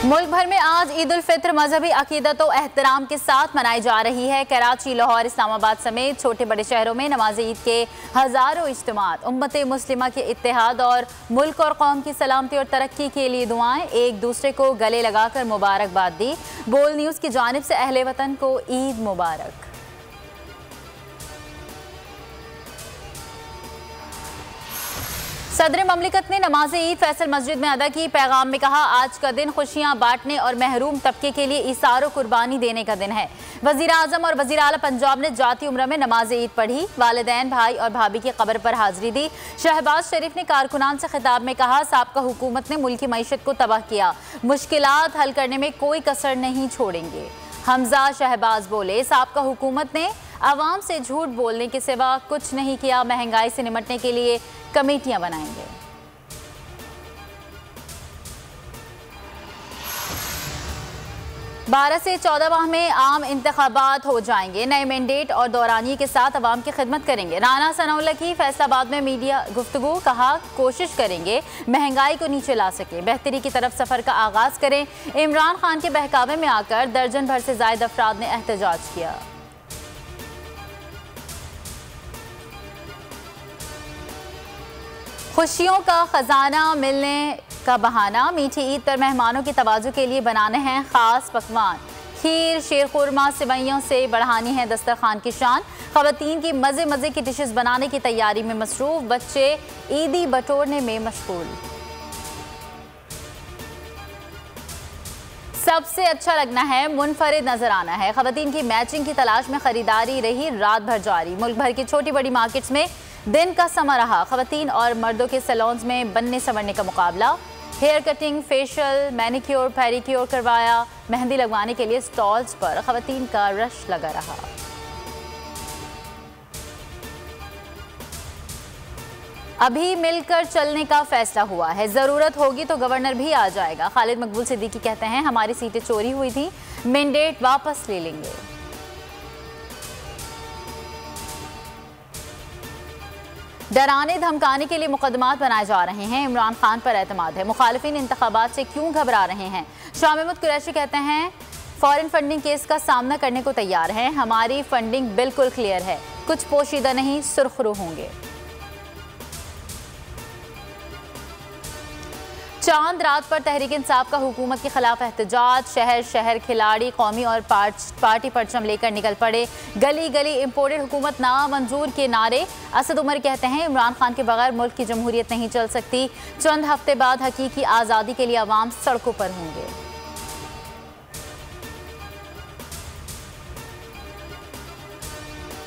मुल्क भर में आज ईद उल फित्र मजहबी अकीदत और एहतराम के साथ मनाई जा रही है। कराची, लाहौर, इस्लामाबाद समेत छोटे बड़े शहरों में नमाज ईद के हज़ारों इज्तिमात, उम्मत मुस्लिमा के इत्तेहाद और मुल्क और कौम की सलामती और तरक्की के लिए दुआएं, एक दूसरे को गले लगाकर मुबारकबाद दी। बोल न्यूज़ की जानिब से अहले वतन को ईद मुबारक। सदर ममलिकत ने नमाज ईद फैसल मस्जिद में अदा की। पैगाम में कहा, आज का दिन खुशियां बांटने और महरूम तबके के लिए इसारो कुर्बानी देने का दिन है। वज़ीर आज़म और वज़ीर आला पंजाब ने जाती उम्र में नमाज ईद पढ़ी। वालिदैन, भाई और भाभी की कब्र पर हाजिरी दी। शहबाज शरीफ ने कारकुनान से खिताब में कहा, साबका हुकूमत ने मुल्की मईशत को तबाह किया, मुश्किलात हल करने में कोई कसर नहीं छोड़ेंगे। हमजा शहबाज बोले, साबका हुकूमत ने आवाम से झूठ बोलने के सिवा कुछ नहीं किया, महंगाई से निपटने के लिए कमेटियां बनाएंगे। बारह से 14 माह में आम इंतखाबात हो जाएंगे। नए मैंडेट और दौरानिये के साथ अवाम की खिदमत करेंगे। राना सनाउल्लाह की फैसलाबाद में मीडिया गुफ्तगू, कहा कोशिश करेंगे महंगाई को नीचे ला सके, बेहतरी की तरफ सफर का आगाज करें। इमरान खान के बहकावे में आकर दर्जन भर से जायद अफराद ने एहतजाज किया। खुशियों का खजाना मिलने का बहाना, मीठी ईद पर मेहमानों की तवाज़ु के लिए बनाने हैं खास पकवान। खीर, शेर खुरमा, सिवैयों से बढ़ानी है दस्तरखान की शान। ख़वातीन की मज़े मज़े की डिशेस बनाने की तैयारी में मसरूफ़, बच्चे ईदी बटोरने में मशगूल। सबसे अच्छा लगना है, मुनफरिद नजर आना है। ख़वातीन की मैचिंग की तलाश में खरीदारी रही रात भर जारी। मुल्क भर की छोटी बड़ी मार्केट्स में दिन का समा रहा। ख़वातीन और मर्दों के सैलून्स में बनने संवरने का मुकाबला। Hair cutting, facial, manicure, pedicure करवाया। मेहंदी लगवाने के लिए स्टॉल्स पर ख़वातीन का रश लगा रहा। अभी मिलकर चलने का फैसला हुआ है, ज़रूरत होगी तो गवर्नर भी आ जाएगा। खालिद मकबूल सिद्दीकी कहते हैं, हमारी सीटें चोरी हुई थी, मैंडेट वापस ले लेंगे। डराने धमकाने के लिए मुकदमात बनाए जा रहे हैं। इमरान खान पर एतमाद है, मुखालिफिन इंतखाबात से क्यों घबरा रहे हैं। शाह महमूद कुरैशी कहते हैं, फॉरेन फंडिंग केस का सामना करने को तैयार हैं, हमारी फंडिंग बिल्कुल क्लियर है, कुछ पोशीदा नहीं, सुर्खरू होंगे। चांद रात पर तहरीक इंसाफ का हुकूमत के खिलाफ एहतजाज। शहर शहर खिलाड़ी कौमी और पार्टी परचम लेकर निकल पड़े। गली गली इम्पोर्टेड हुकूमत नामंजूर के नारे। असद उमर कहते हैं, इमरान खान के बगैर मुल्क की जमहूरियत नहीं चल सकती। चंद हफ्ते बाद हकीकी आज़ादी के लिए अवाम सड़कों पर होंगे।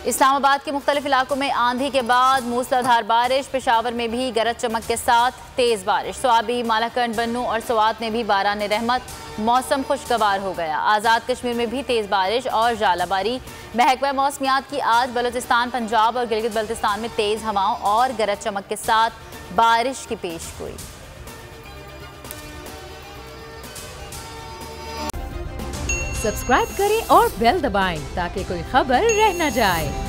इस्लामाबाद के मुख्तलिफ इलाकों में आंधी के बाद मूसलाधार बारिश। पेशावर में भी गरज चमक के साथ तेज़ बारिश। स्वाबी, मालाकंड, बन्नू और स्वात में भी बारान रहमत। मौसम खुशगवार हो गया। आज़ाद कश्मीर में भी तेज़ बारिश और जालाबारी। महकमा मौसमियात की आज बलूचिस्तान, पंजाब और गिलगित बल्तिस्तान में तेज़ हवाओं और गरज चमक के साथ बारिश की पेशगोई। सब्सक्राइब करें और बेल दबाएं ताकि कोई खबर रह न जाए।